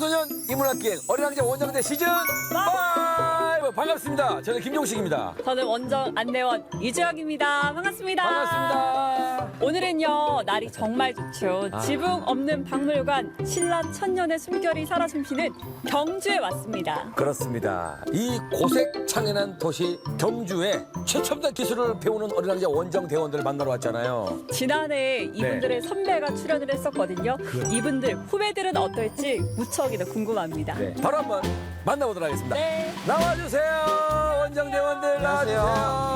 청소년 인문학기행 어린왕자 원정대 시즌 5 반갑습니다. 저는 김종식입니다. 저는 원정 안내원 이주혁입니다. 반갑습니다. 반갑습니다. 오늘은요, 날이 정말 좋죠. 지붕 없는 박물관, 신라 천년의 숨결이 살아 숨쉬는 경주에 왔습니다. 그렇습니다. 이 고색 창연한 도시 경주에 최첨단 기술을 배우는 어린왕자 원정대원들을 만나러 왔잖아요. 지난해 이분들의 선배가 출연을 했었거든요. 이분들 후배들은 어떨지 무척이나 궁금합니다. 네, 바로 한번 만나보도록 하겠습니다. 네. 나와주세요. 원정대원들 나와주세요.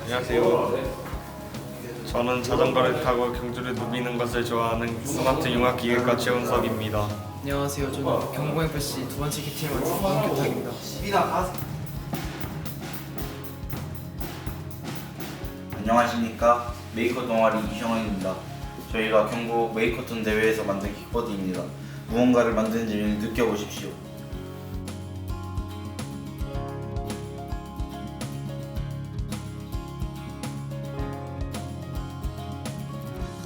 안녕하세요. 저는 자전거를 타고 경주를 누비는 것을 좋아하는 스마트 융합기계과 최은석입니다. 안녕하세요. 저는 경공FC 두 번째 기팀을 맡은 권규탁입니다. 안녕하십니까. 메이커 동아리 이형원입니다. 저희가 경북 메이커톤 대회에서 만든 킥보드입니다. 무언가를 만드는 재미를 느껴보십시오.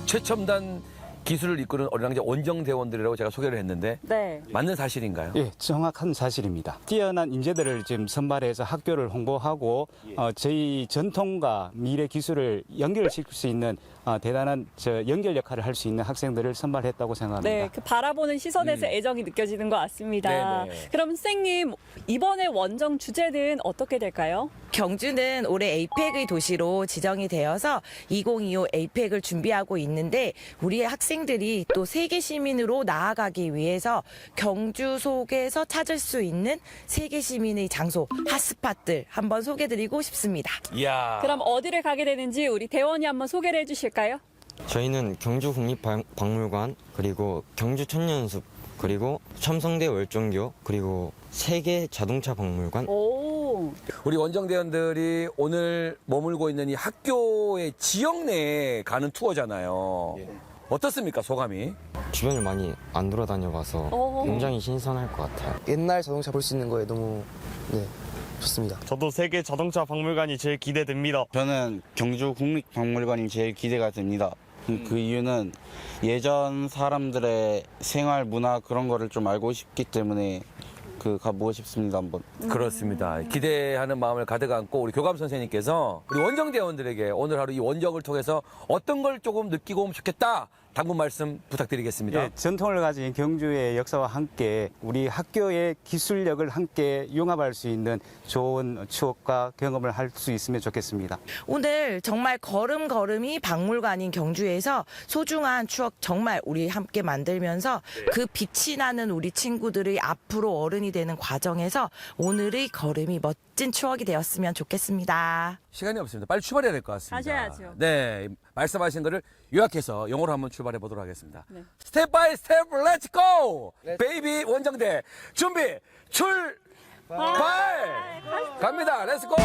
최첨단 기술을 이끄는 어린왕자 원정대원들이라고 제가 소개를 했는데 네. 맞는 사실인가요? 예, 정확한 사실입니다. 뛰어난 인재들을 지금 선발해서 학교를 홍보하고 저희 전통과 미래 기술을 연결시킬 수 있는 대단한 연결 역할을 할 수 있는 학생들을 선발했다고 생각합니다. 네, 그 바라보는 시선에서 애정이 느껴지는 것 같습니다. 네네. 그럼 선생님, 이번에 원정 주제는 어떻게 될까요? 경주는 올해 에이펙의 도시로 지정이 되어서 2025 에이펙을 준비하고 있는데 우리의 학생들이 또 세계 시민으로 나아가기 위해서 경주 속에서 찾을 수 있는 세계 시민의 장소, 핫스팟들 한번 소개드리고 싶습니다. 이야. 그럼 어디를 가게 되는지 우리 대원이 한번 소개를 해주실까요? 저희는 경주국립박물관, 그리고 경주천년숲, 그리고 첨성대 월정교, 그리고 세계 자동차 박물관. 오, 우리 원정대원들이 오늘 머물고 있는 이 학교의 지역 내에 가는 투어잖아요. 어떻습니까, 소감이? 주변을 많이 안 돌아다녀봐서 어. 굉장히 신선할 것 같아요. 옛날 자동차 볼 수 있는 거에 너무 좋습니다. 저도 세계 자동차 박물관이 제일 기대됩니다. 저는 경주 국립박물관이 제일 기대가 됩니다. 그 이유는 예전 사람들의 생활 문화 그런 거를 좀 알고 싶기 때문에 가보고 싶습니다, 한번. 그렇습니다. 기대하는 마음을 가득 안고 우리 교감 선생님께서 우리 원정대원들에게 오늘 하루 이 원정을 통해서 어떤 걸 조금 느끼고 오면 좋겠다. 당분 말씀 부탁드리겠습니다. 예, 전통을 가진 경주의 역사와 함께 우리 학교의 기술력을 함께 융합할 수 있는 좋은 추억과 경험을 할 수 있으면 좋겠습니다. 오늘 정말 걸음걸음이 박물관인 경주에서 소중한 추억 정말 우리 함께 만들면서 그 빛이 나는 우리 친구들의 앞으로 어른이 되는 과정에서 오늘의 걸음이 멋진 추억이 되었으면 좋겠습니다. 시간이 없습니다. 빨리 출발해야 될 것 같습니다. 가셔야죠. 네, 말씀하신 거를 요약해서 영어로 한번 출발해 보도록 하겠습니다. 네. 스텝 바이 스텝 렛츠 고! 베이비 원정대 준비 출발! 갑니다. 렛츠 고!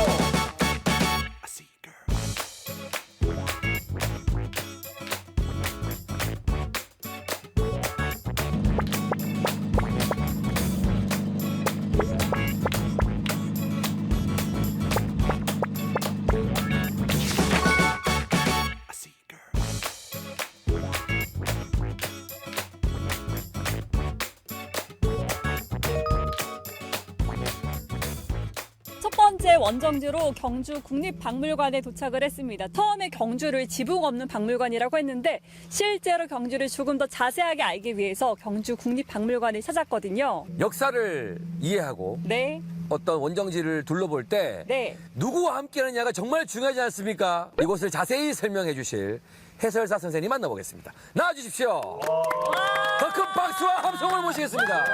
첫 번째 원정지로 경주 국립박물관에 도착을 했습니다. 처음에 경주를 지붕 없는 박물관이라고 했는데 실제로 경주를 조금 더 자세하게 알기 위해서 경주 국립박물관을 찾았거든요. 역사를 이해하고 네, 어떤 원정지를 둘러볼 때 네. 누구와 함께 하느냐가 정말 중요하지 않습니까? 이곳을 자세히 설명해 주실 해설사 선생님 만나보겠습니다. 나와주십시오. 더 큰 박수와 함성을 모시겠습니다.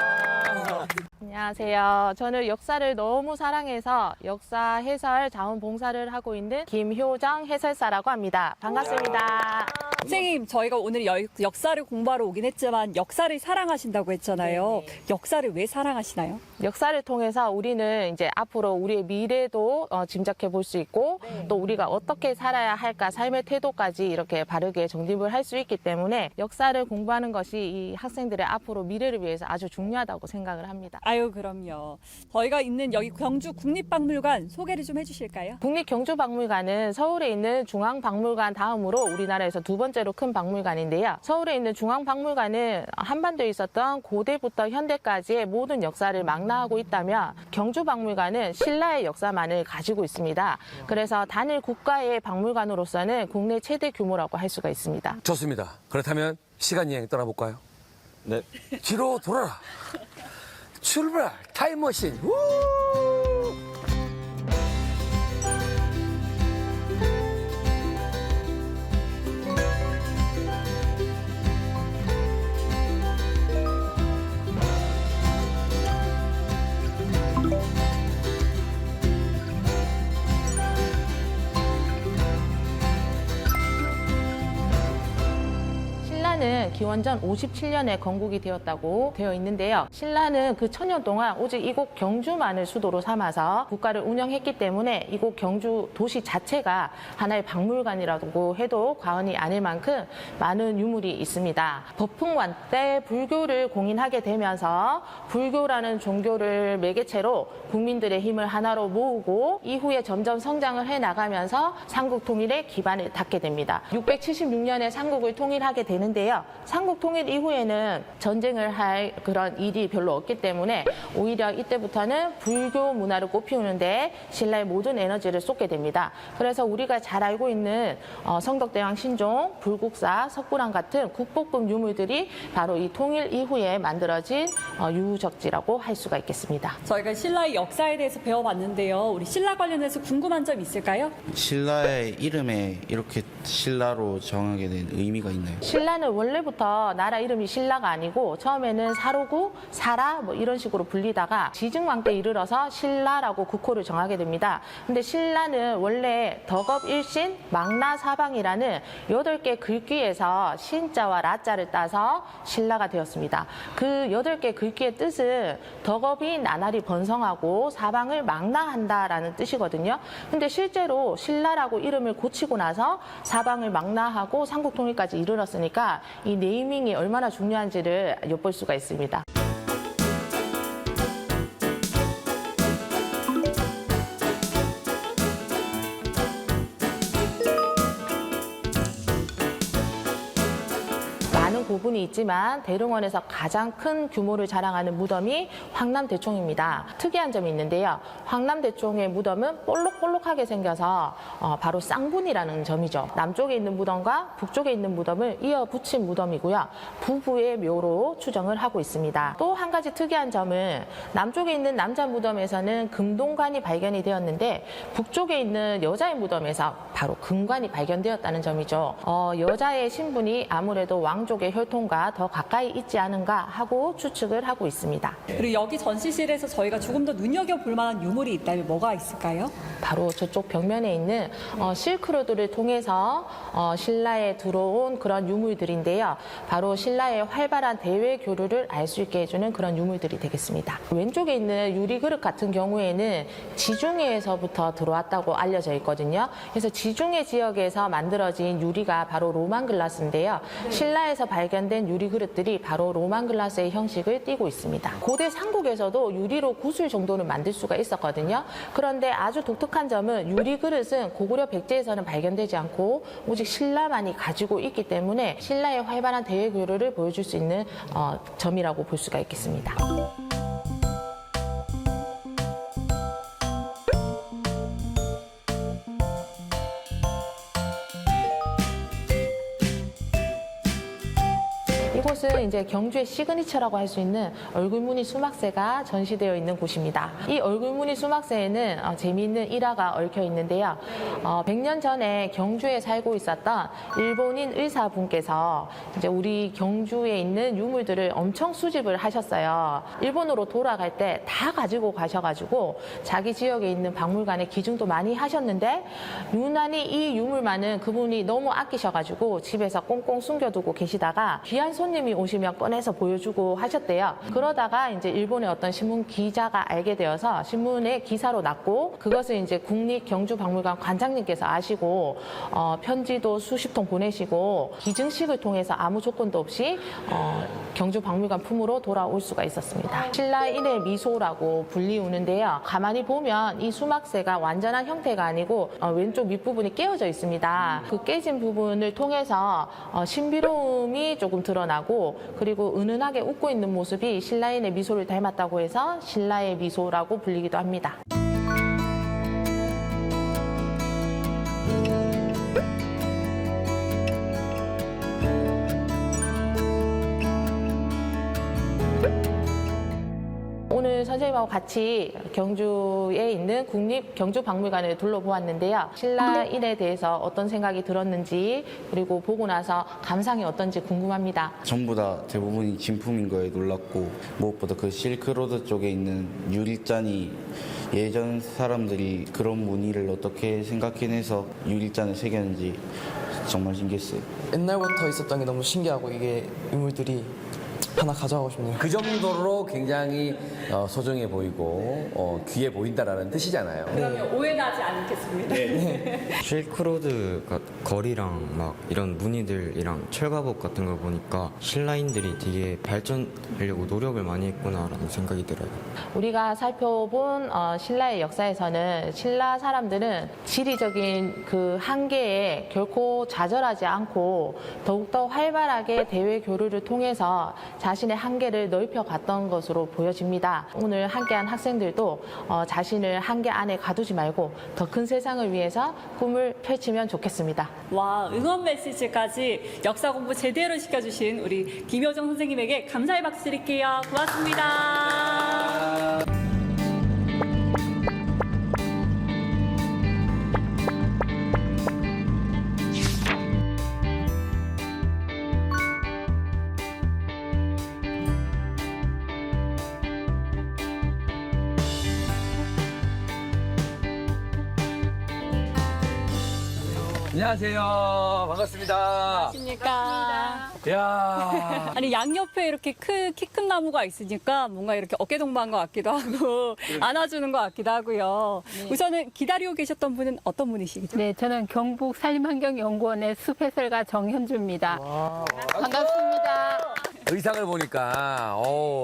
안녕하세요. 저는 역사를 너무 사랑해서 역사 해설 자원봉사를 하고 있는 김효정 해설사라고 합니다. 반갑습니다. 선생님, 저희가 오늘 역사를 공부하러 오긴 했지만 역사를 사랑하신다고 했잖아요. 역사를 왜 사랑하시나요? 역사를 통해서 우리는 이제 앞으로 우리의 미래도 짐작해 볼 수 있고 또 우리가 어떻게 살아야 할까 삶의 태도까지 이렇게 바르게 정립을 할 수 있기 때문에 역사를 공부하는 것이 이 학생들의 앞으로 미래를 위해서 아주 중요하다고 생각을 합니다. 아유, 그럼요. 저희가 있는 여기 경주 국립박물관 소개를 좀 해주실까요? 국립경주박물관은 서울에 있는 중앙박물관 다음으로 우리나라에서 두 번째로 큰 박물관인데요. 서울에 있는 중앙박물관은 한반도에 있었던 고대부터 현대까지의 모든 역사를 망라하고 있다면 경주박물관은 신라의 역사만을 가지고 있습니다. 그래서 단일 국가의 박물관으로서는 국내 최대 규모라고 할 수가 있습니다. 좋습니다. 그렇다면 시간 여행 떠나볼까요? 네. 뒤로 돌아라. 출발 타임머신. 우! 신라는 기원전 57년에 건국이 되었다고 되어 있는데요. 신라는 그 1000년 동안 오직 이곳 경주만을 수도로 삼아서 국가를 운영했기 때문에 이곳 경주 도시 자체가 하나의 박물관이라고 해도 과언이 아닐 만큼 많은 유물이 있습니다. 법흥왕 때 불교를 공인하게 되면서 불교라는 종교를 매개체로 국민들의 힘을 하나로 모으고 이후에 점점 성장을 해나가면서 삼국 통일의 기반을 닦게 됩니다. 676년에 삼국을 통일하게 되는데요. 삼국 통일 이후에는 전쟁을 할 그런 일이 별로 없기 때문에 오히려 이때부터는 불교 문화를 꽃피우는데 신라의 모든 에너지를 쏟게 됩니다. 그래서 우리가 잘 알고 있는 성덕대왕 신종, 불국사, 석굴암 같은 국보급 유물들이 바로 이 통일 이후에 만들어진 유적지라고 할 수가 있겠습니다. 저희가 신라의 역사에 대해서 배워봤는데요. 우리 신라 관련해서 궁금한 점 있을까요? 신라의 이름에 이렇게 신라로 정하게 된 의미가 있나요? 신라는 원래부터 나라 이름이 신라가 아니고 처음에는 사로구, 사라 뭐 이런 식으로 불리다가 지증왕 때 이르러서 신라라고 국호를 정하게 됩니다. 근데 신라는 원래 덕업일신, 망나사방이라는 8개 글귀에서 신자와 라자를 따서 신라가 되었습니다. 그 8개 글귀의 뜻은 덕업이 나날이 번성하고 사방을 망라한다라는 뜻이거든요. 근데 실제로 신라라고 이름을 고치고 나서 사방을 망라하고 삼국통일까지 이르렀으니까 이 네이밍이 얼마나 중요한지를 엿볼 수가 있습니다. 많은 고분이 있지만 대릉원에서 가장 큰 규모를 자랑하는 무덤이 황남대총입니다. 특이한 점이 있는데요. 황남대총의 무덤은 볼록볼록하게 생겨서 바로 쌍분이라는 점이죠. 남쪽에 있는 무덤과 북쪽에 있는 무덤을 이어 붙인 무덤이고요. 부부의 묘로 추정을 하고 있습니다. 또 한 가지 특이한 점은 남쪽에 있는 남자 무덤에서는 금동관이 발견이 되었는데 북쪽에 있는 여자의 무덤에서 바로 금관이 발견되었다는 점이죠. 여자의 신분이 아무래도 왕족의 혈통과 더 가까이 있지 않은가 하고 추측을 하고 있습니다. 그리고 여기 전시실에서 저희가 조금 더 눈여겨볼 만한 유물이 있다면 뭐가 있을까요? 바로 저쪽 벽면에 있는 실크로드를 통해서 신라에 들어온 그런 유물들인데요. 바로 신라의 활발한 대외 교류를 알 수 있게 해주는 그런 유물들이 되겠습니다. 왼쪽에 있는 유리그릇 같은 경우에는 지중해에서부터 들어왔다고 알려져 있거든요. 그래서 지중해 지역에서 만들어진 유리가 바로 로만 글라스인데요. 신라에서 발견된 유리 그릇들이 바로 로만 글라스의 형식을 띠고 있습니다. 고대 삼국에서도 유리로 구슬 정도는 만들 수가 있었거든요. 그런데 아주 독특한 점은 유리 그릇은 고구려 백제에서는 발견되지 않고 오직 신라만이 가지고 있기 때문에 신라의 활발한 대외 교류를 보여줄 수 있는 점이라고 볼 수가 있겠습니다. 이곳은 이제 경주의 시그니처라고 할 수 있는 얼굴무늬 수막새가 전시되어 있는 곳입니다. 이 얼굴무늬 수막새에는 재미있는 일화가 얽혀 있는데요. 100년 전에 경주에 살고 있었던 일본인 의사분께서 이제 우리 경주에 있는 유물들을 엄청 수집을 하셨어요. 일본으로 돌아갈 때 다 가지고 가셔가지고 자기 지역에 있는 박물관에 기증도 많이 하셨는데 유난히 이 유물만은 그분이 너무 아끼셔가지고 집에서 꽁꽁 숨겨두고 계시다가 귀한 손님이 오시면 꺼내서 보여주고 하셨대요. 그러다가 이제 일본의 어떤 신문 기자가 알게 되어서 신문에 기사로 났고 그것을 이제 국립경주박물관 관장님께서 아시고 편지도 수십 통 보내시고 기증식을 통해서 아무 조건도 없이 경주박물관 품으로 돌아올 수가 있었습니다. 신라인의 미소라고 불리우는데요. 가만히 보면 이 수막새가 완전한 형태가 아니고 왼쪽 밑부분이 깨어져 있습니다. 그 깨진 부분을 통해서 신비로움이 조금 드러나고 그리고 은은하게 웃고 있는 모습이 신라인의 미소를 닮았다고 해서 신라의 미소라고 불리기도 합니다. 오늘 선생님하고 같이 경주에 있는 국립경주박물관을 둘러보았는데요. 신라인에 대해서 어떤 생각이 들었는지 그리고 보고 나서 감상이 어떤지 궁금합니다. 전부 다 대부분이 진품인 거에 놀랐고 무엇보다 그 실크로드 쪽에 있는 유리잔이 예전 사람들이 그런 무늬를 어떻게 생각해내서 유리잔을 새겼는지 정말 신기했어요. 옛날부터 있었던 게 너무 신기하고 이게 유물들이 하나 가져가고 싶네요. 그 정도로 굉장히 소중해 보이고 귀해 보인다라는 뜻이잖아요. 그러면 오해나지 않겠습니다. 실크로드 거리랑 막 이런 무늬들이랑 철가복 같은 걸 보니까 신라인들이 되게 발전하려고 노력을 많이 했구나라는 생각이 들어요. 우리가 살펴본 신라의 역사에서는 신라 사람들은 지리적인 그 한계에 결코 좌절하지 않고 더욱더 활발하게 대외 교류를 통해서 자신의 한계를 넓혀갔던 것으로 보여집니다. 오늘 함께한 학생들도 자신을 한계 안에 가두지 말고 더 큰 세상을 위해서 꿈을 펼치면 좋겠습니다. 와, 응원 메시지까지 역사 공부 제대로 시켜주신 우리 김효정 선생님에게 감사의 박수 드릴게요. 고맙습니다. 안녕하세요. 반갑습니다. 안녕하십니까. 야 아니 양옆에 이렇게 키 큰 나무가 있으니까 뭔가 이렇게 어깨 동무한 것 같기도 하고 안아주는 것 같기도 하고요. 우선은 기다리고 계셨던 분은 어떤 분이시죠? 네, 저는 경북 산림환경연구원의 숲해설가 정현주입니다. 반갑습니다. 의상을 보니까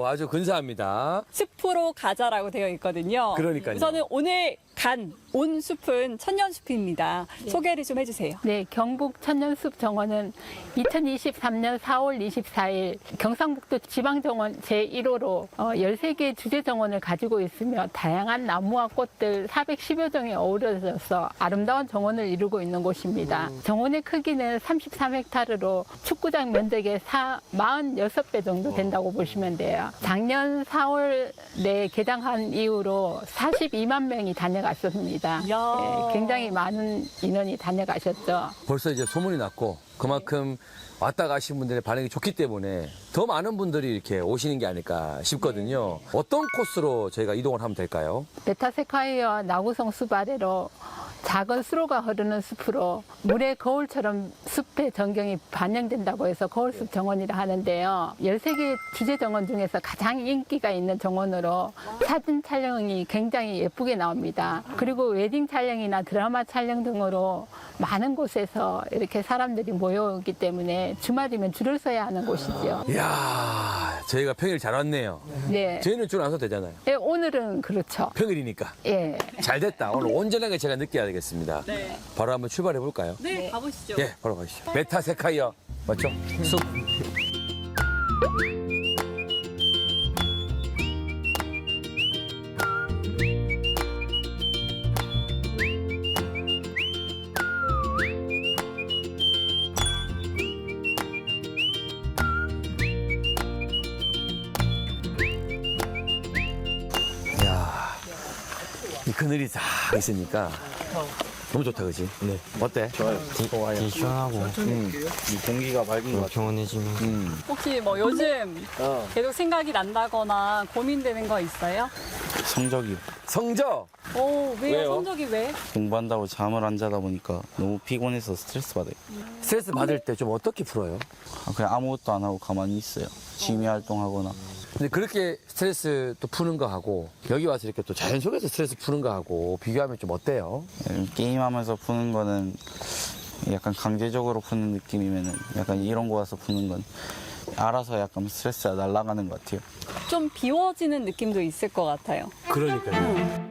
아주 근사합니다. 숲으로 가자라고 되어 있거든요. 그러니까요. 우선은 오늘 온 숲은 천년숲입니다. 소개를 좀 해주세요. 네, 경북 천년숲 정원은 2023년 4월 24일 경상북도 지방정원 제1호로 13개의 주제정원을 가지고 있으며 다양한 나무와 꽃들 410여 종이 어우러져서 아름다운 정원을 이루고 있는 곳입니다. 정원의 크기는 33헥타르로 축구장 면적의 46배 정도 된다고 보시면 돼요. 작년 4월에 개장한 이후로 42만 명이 다녀갔습니다. 네, 굉장히 많은 인원이 다녀가셨죠. 벌써 이제 소문이 났고 그만큼 왔다 가신 분들의 반응이 좋기 때문에 더 많은 분들이 이렇게 오시는 게 아닐까 싶거든요. 어떤 코스로 저희가 이동을 하면 될까요? 메타세콰이어와 나구성 숲 아래로 작은 수로가 흐르는 숲으로 물의 거울처럼 숲의 전경이 반영된다고 해서 거울숲 정원이라 하는데요. 13개 주제 정원 중에서 가장 인기가 있는 정원으로 사진 촬영이 굉장히 예쁘게 나옵니다. 그리고 웨딩 촬영이나 드라마 촬영 등으로 많은 곳에서 이렇게 사람들이 모여오기 때문에 주말이면 줄을 서야 하는 곳이죠. 이야, 저희가 평일 잘 왔네요. 네. 저희는 줄 안 서도 되잖아요. 네, 오늘은 그렇죠. 평일이니까. 예. 잘 됐다. 오늘 온전하게 제가 느껴야 되겠습니다. 네. 바로 한번 출발해 볼까요? 네, 가보시죠. 예, 바로 가시죠. 메타세카이어 맞죠? 숲. 그늘이 싹 있으니까 너무 좋다, 그지? 네. 어때? 좋아요. 되게 시원하고 이 공기가 맑은 것 같아요. 평온해지면 혹시 뭐 요즘 계속 생각이 난다거나 고민되는 거 있어요? 성적이요. 성적. 오, 왜요? 왜요? 성적이 왜? 공부한다고 잠을 안 자다 보니까 너무 피곤해서 스트레스 받아요. 스트레스 받을 때 좀 어떻게 풀어요? 그냥 아무것도 안 하고 가만히 있어요. 취미 활동하거나. 근데 그렇게 스트레스 또 푸는 거 하고 여기 와서 이렇게 또 자연 속에서 스트레스 푸는 거 하고 비교하면 좀 어때요? 게임하면서 푸는 거는 약간 강제적으로 푸는 느낌이면은 약간 이런 거 와서 푸는 건 알아서 약간 스트레스가 날아가는 것 같아요. 좀 비워지는 느낌도 있을 것 같아요. 그러니까요.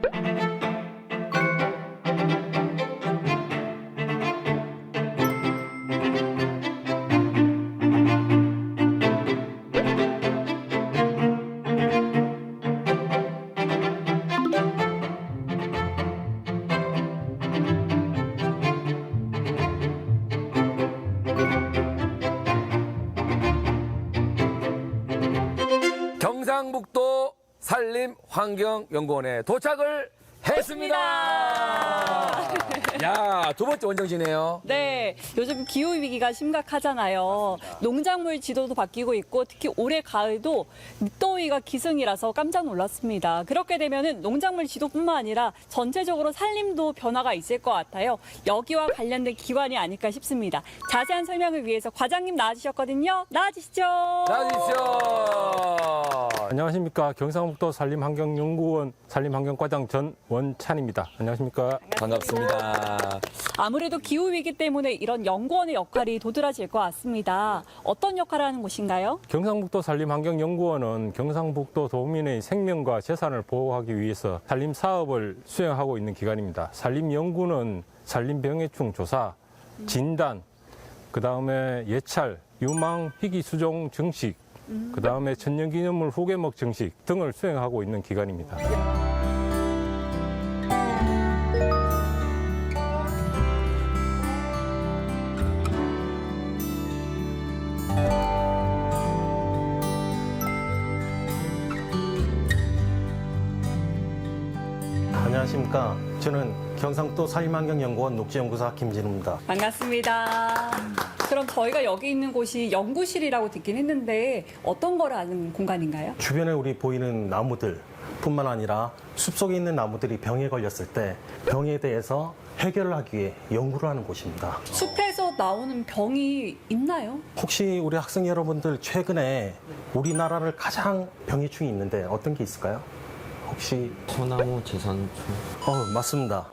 경상북도 산림환경연구원에 도착을 했습니다. 야, 두 번째 원정지네요. 네, 요즘 기후 위기가 심각하잖아요. 농작물 지도도 바뀌고 있고 특히 올해 가을도 늦더위가 기승이라서 깜짝 놀랐습니다. 그렇게 되면은 농작물 지도뿐만 아니라 전체적으로 산림도 변화가 있을 것 같아요. 여기와 관련된 기관이 아닐까 싶습니다. 자세한 설명을 위해서 과장님 나와주셨거든요. 나와주시죠. 나와주시죠. 안녕하십니까. 경상북도 산림환경연구원 산림환경과장 전원찬입니다. 안녕하십니까. 반갑습니다. 아무래도 기후 위기 때문에 이런 연구원의 역할이 도드라질 것 같습니다. 어떤 역할을 하는 곳인가요? 경상북도 산림환경연구원은 경상북도 도민의 생명과 재산을 보호하기 위해서 산림 사업을 수행하고 있는 기관입니다. 산림연구는 산림병해충 조사, 진단, 그다음에 예찰, 유망, 희귀 수종 증식, 그다음에 천년기념물 후계목 증식 등을 수행하고 있는 기관입니다. 안녕하십니까. 저는 경상북도 산림환경연구원 녹지연구사 김진우입니다. 반갑습니다. 그럼 저희가 여기 있는 곳이 연구실이라고 듣긴 했는데 어떤 걸 아는 공간인가요? 주변에 우리 보이는 나무들 뿐만 아니라 숲속에 있는 나무들이 병에 걸렸을 때 병에 대해서 해결을 하기 위해 연구를 하는 곳입니다. 숲에서 나오는 병이 있나요? 혹시 우리 학생 여러분들 최근에 우리나라를 가장 병해충이 있는데 어떤 게 있을까요? 혹시 소나무 재산충 맞습니다.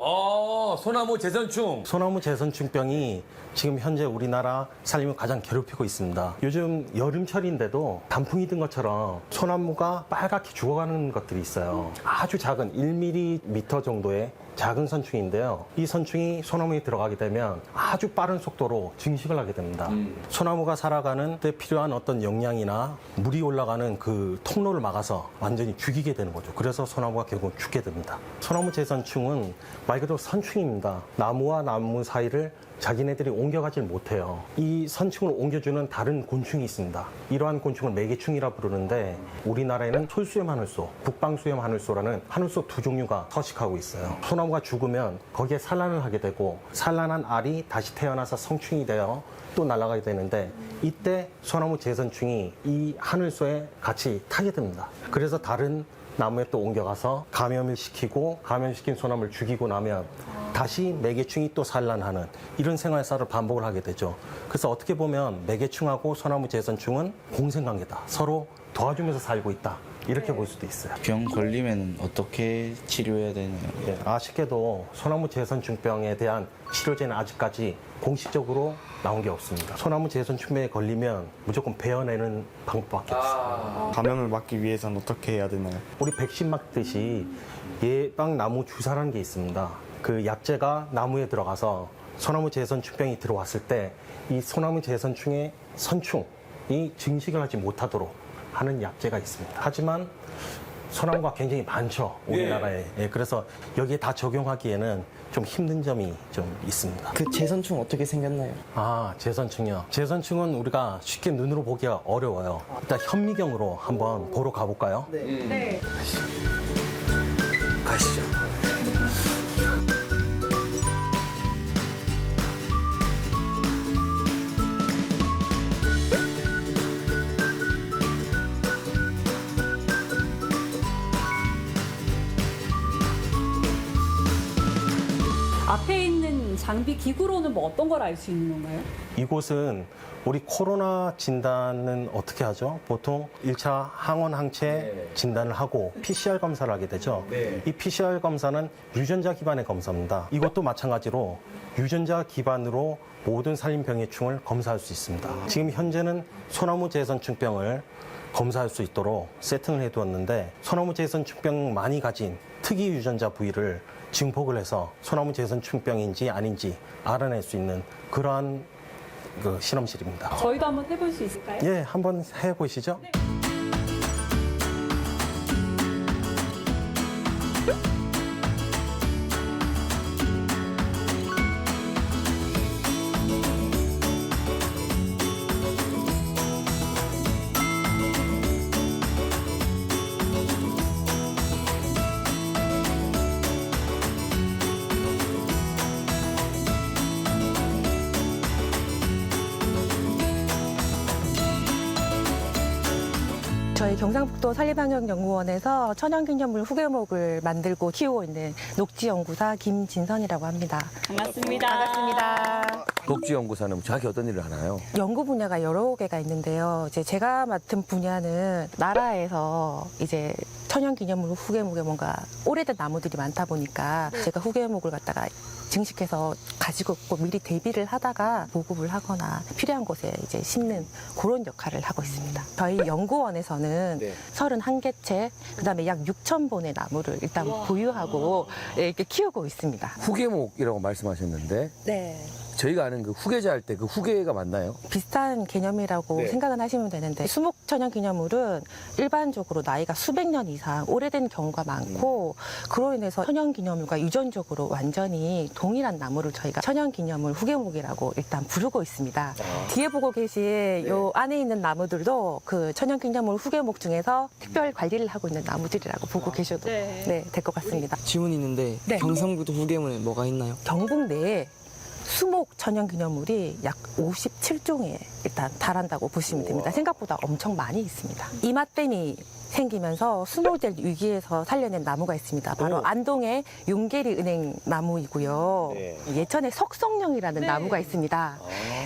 소나무 재선충. 소나무 재선충병이 지금 현재 우리나라 산림을 가장 괴롭히고 있습니다. 요즘 여름철인데도 단풍이 든 것처럼 소나무가 빨갛게 죽어가는 것들이 있어요. 아주 작은 1mm 정도의 작은 선충인데요. 이 선충이 소나무에 들어가게 되면 아주 빠른 속도로 증식을 하게 됩니다. 소나무가 살아가는 데 필요한 어떤 영양이나 물이 올라가는 그 통로를 막아서 완전히 죽이게 되는 거죠. 그래서 소나무가 결국 죽게 됩니다. 소나무 재선충은 말 그대로 선충입니다. 나무와 나무 사이를 자기네들이 옮겨가질 못해요. 이 선충을 옮겨주는 다른 곤충이 있습니다. 이러한 곤충을 매개충이라 부르는데 우리나라에는 솔수염 하늘소, 북방수염 하늘소라는 하늘소 두 종류가 서식하고 있어요. 소나무가 죽으면 거기에 산란을 하게 되고 산란한 알이 다시 태어나서 성충이 되어 또 날아가게 되는데 이때 소나무 재선충이 이 하늘소에 같이 타게 됩니다. 그래서 다른 나무에 또 옮겨가서 감염을 시키고 감염시킨 소나무를 죽이고 나면 다시 매개충이 또 산란하는 이런 생활사를 반복을 하게 되죠. 그래서 어떻게 보면 매개충하고 소나무 재선충은 공생관계다. 서로 도와주면서 살고 있다. 이렇게 볼 수도 있어요. 병 걸리면 어떻게 치료해야 되나요? 네, 아쉽게도 소나무 재선충병에 대한 치료제는 아직까지 공식적으로 나온 게 없습니다. 소나무 재선충병에 걸리면 무조건 베어내는 방법밖에 없어요. 감염을 막기 위해서는 어떻게 해야 되나요? 우리 백신 맞듯이 예방나무 주사라는 게 있습니다. 그 약재가 나무에 들어가서 소나무 재선충병이 들어왔을 때 이 소나무 재선충의 선충이 증식을 하지 못하도록 하는 약재가 있습니다. 하지만 소나무가 굉장히 많죠, 우리나라에. 예, 그래서 여기에 다 적용하기에는 좀 힘든 점이 좀 있습니다. 그 재선충 어떻게 생겼나요? 재선충이요. 재선충은 우리가 쉽게 눈으로 보기가 어려워요. 일단 현미경으로 한번 보러 가볼까요? 네. 가시죠. 앞에 있는 장비 기구로는 뭐 어떤 걸 알 수 있는 건가요? 이곳은 우리 코로나 진단은 어떻게 하죠? 보통 1차 항원 항체 진단을 하고 PCR 검사를 하게 되죠. 이 PCR 검사는 유전자 기반의 검사입니다. 이것도 마찬가지로 유전자 기반으로 모든 살림병해충을 검사할 수 있습니다. 지금 현재는 소나무 재선충병을 검사할 수 있도록 세팅을 해두었는데 소나무 재선충병 많이 가진 특이 유전자 부위를 증폭을 해서 소나무 재선충병인지 아닌지 알아낼 수 있는 그러한 실험실입니다. 저희도 한번 해볼 수 있을까요? 예, 한번 해보시죠. 저희 경상북도 산림환경연구원에서 천연기념물 후계목을 만들고 키우고 있는 녹지연구사 김진선이라고 합니다. 반갑습니다. 반갑습니다. 녹지연구사는 정확히 어떤 일을 하나요? 연구 분야가 여러 개가 있는데요. 이제 제가 맡은 분야는 나라에서 이제 천연기념물 후계목에 뭔가 오래된 나무들이 많다 보니까 제가 후계목을 갖다가 증식해서 가지고 있고 미리 대비를 하다가 보급을 하거나 필요한 곳에 이제 심는 그런 역할을 하고 있습니다. 저희 연구원에서는 31개체, 그다음에 약 6,000본의 나무를 일단 보유하고 이렇게 키우고 있습니다. 후계목이라고 말씀하셨는데 네. 저희가 아는 그 후계자 할 때 그 후계가 맞나요? 비슷한 개념이라고 생각은 하시면 되는데 수목 천연 기념물은 일반적으로 나이가 수백 년 이상 오래된 경우가 많고 그로 인해서 천연 기념물과 유전적으로 완전히 동일한 나무를 저희가 천연 기념물 후계목이라고 일단 부르고 있습니다. 뒤에 보고 계신 요 안에 있는 나무들도 그 천연 기념물 후계목 중에서 특별 관리를 하고 있는 나무들이라고 보고 계셔도 될 것 같습니다. 질문이 있는데 경상북도 후계문에 뭐가 있나요? 경북 내에 수목 천연기념물이 약 57종에 일단 달한다고 보시면 됩니다. 생각보다 엄청 많이 있습니다. 이맛댐이 생기면서 수몰될 위기에서 살려낸 나무가 있습니다. 바로 안동의 용계리 은행 나무이고요. 예천의 석성령이라는 나무가 있습니다.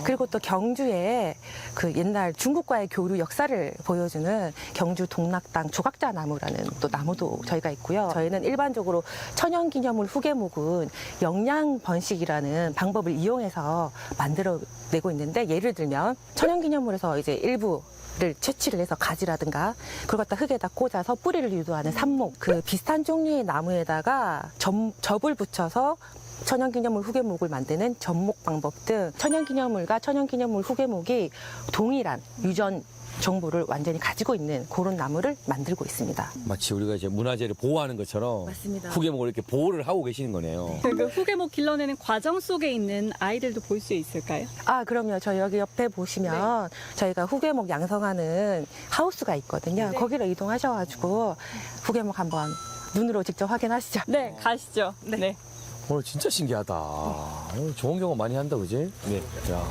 그리고 또 경주에 그 옛날 중국과의 교류 역사를 보여주는 경주 동락당 조각자 나무라는 또 나무도 저희가 있고요. 저희는 일반적으로 천연기념물 후계목은 영양 번식이라는 방법을 이용해서 만들어내고 있는데 예를 들면 천연기념물에서 이제 일부 를 채취를 해서 가지라든가 그걸 갖다 흙에다 꽂아서 뿌리를 유도하는 삽목 그 비슷한 종류의 나무에다가 접을 붙여서 천연기념물 후계목을 만드는 접목 방법 등 천연기념물과 천연기념물 후계목이 동일한 유전 정보를 완전히 가지고 있는 그런 나무를 만들고 있습니다. 마치 우리가 이제 문화재를 보호하는 것처럼 맞습니다. 후계목을 이렇게 보호를 하고 계시는 거네요. 그 후계목 길러내는 과정 속에 있는 아이들도 볼 수 있을까요? 아, 그럼요. 저희 여기 옆에 보시면 저희가 후계목 양성하는 하우스가 있거든요. 거기로 이동하셔가지고 후계목 한번 눈으로 직접 확인하시죠. 네, 가시죠. 네. 오늘 진짜 신기하다. 오늘 좋은 경험 많이 한다, 그지? 네. 야.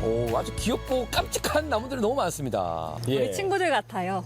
오, 아주 귀엽고 깜찍한 나무들이 너무 많습니다. 우리 친구들 같아요.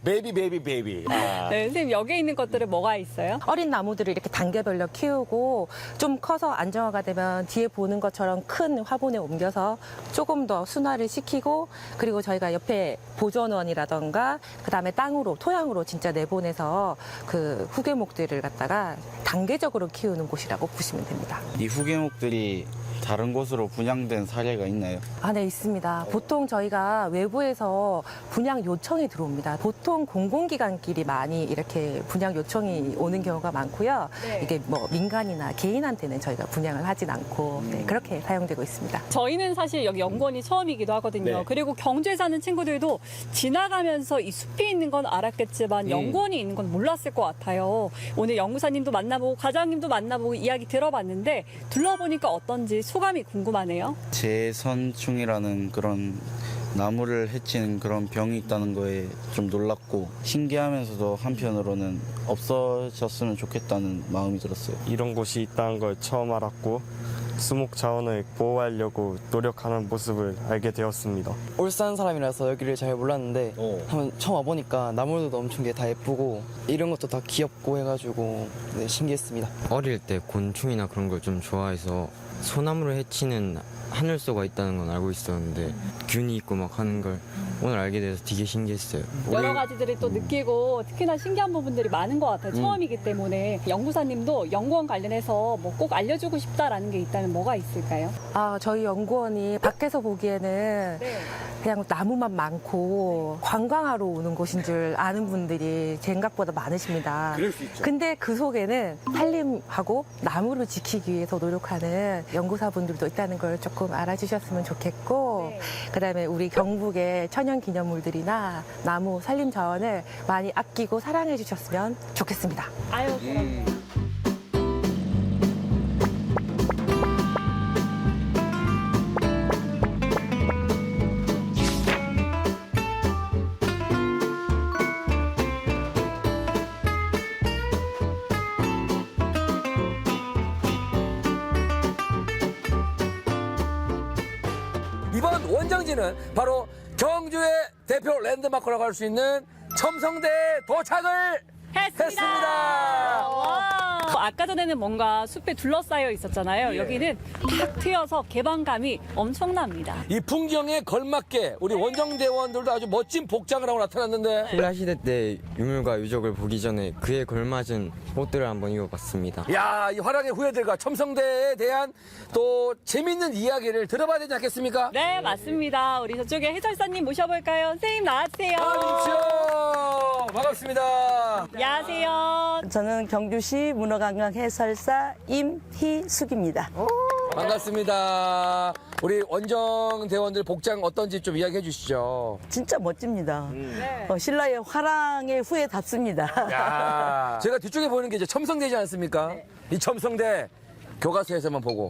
베이비, 베이비, 베이비. 아. 네, 선생님 여기에 있는 것들은 뭐가 있어요? 어린 나무들을 이렇게 단계별로 키우고 좀 커서 안정화가 되면 뒤에 보는 것처럼 큰 화분에 옮겨서 조금 더 순화를 시키고 그리고 저희가 옆에 보존원이라던가 그다음에 땅으로 토양으로 진짜 내보내서 그 후계목들을 갖다가 단계적으로 키우는 곳이라고 보시면 됩니다. 이 후계목들이 다른 곳으로 분양된 사례가 있나요? 아, 네, 있습니다. 보통 저희가 외부에서 분양 요청이 들어옵니다. 보통 공공기관끼리 많이 이렇게 분양 요청이 오는 경우가 많고요. 이게 뭐 민간이나 개인한테는 저희가 분양을 하진 않고 그렇게 사용되고 있습니다. 저희는 사실 여기 연구원이 처음이기도 하거든요. 네. 그리고 경주에 사는 친구들도 지나가면서 이 숲이 있는 건 알았겠지만 연구원이 있는 건 몰랐을 것 같아요. 오늘 연구사님도 만나보고 과장님도 만나보고 이야기 들어봤는데 둘러보니까 어떤지 소감이 궁금하네요. 재선충이라는 그런 나무를 해치는 그런 병이 있다는 거에 좀 놀랐고 신기하면서도 한편으로는 없어졌으면 좋겠다는 마음이 들었어요. 이런 곳이 있다는 걸 처음 알았고 수목 자원을 보호하려고 노력하는 모습을 알게 되었습니다. 울산 사람이라서 여기를 잘 몰랐는데 한번 처음 와보니까 나무들도 엄청 게 다 예쁘고 이런 것도 다 귀엽고 해가지고 네, 신기했습니다. 어릴 때 곤충이나 그런 걸 좀 좋아해서 소나무를 해치는 하늘소가 있다는 건 알고 있었는데 균이 있고 막 하는 걸 오늘 알게 돼서 되게 신기했어요. 여러 가지들이 또 느끼고 특히나 신기한 부분들이 많은 것 같아요. 처음이기 때문에 연구사님도 연구원 관련해서 뭐 꼭 알려주고 싶다라는 게 있다면 뭐가 있을까요? 저희 연구원이 밖에서 보기에는 그냥 나무만 많고 관광하러 오는 곳인 줄 아는 분들이 생각보다 많으십니다. 그럴 수 있죠. 근데 그 속에는 산림하고 나무를 지키기 위해서 노력하는 연구사분들도 있다는 걸 조금 알아주셨으면 좋겠고, 그다음에 우리 경북의 천연 기념물들이나 나무 산림 자원을 많이 아끼고 사랑해 주셨으면 좋겠습니다. 아유, 그럼. 이번 원정지는 바로 경주의 대표 랜드마크라고 할 수 있는 첨성대에 도착을 했습니다. 아까 전에는 뭔가 숲에 둘러싸여 있었잖아요. 여기는 탁 트여서 개방감이 엄청납니다. 이 풍경에 걸맞게 우리 원정대원들도 아주 멋진 복장을 하고 나타났는데 신라시대 때 유물과 유적을 보기 전에 그에 걸맞은 옷들을 한번 입어봤습니다. 야, 이 화랑의 후예들과 첨성대에 대한 또 재밌는 이야기를 들어봐야 되지 않겠습니까? 네, 맞습니다. 우리 저쪽에 해설사님 모셔볼까요? 선생님 나와주세요. 안녕하십시오. 반갑습니다. 안녕하세요. 저는 경주시 문어관광 해설사 임희숙입니다. 반갑습니다. 우리 원정대원들 복장 어떤지 좀 이야기해 주시죠. 진짜 멋집니다. 신라의 화랑의 후예답습니다. 야, 제가 뒤쪽에 보이는 게 이제 첨성대지 않습니까? 이 첨성대 교과서에서만 보고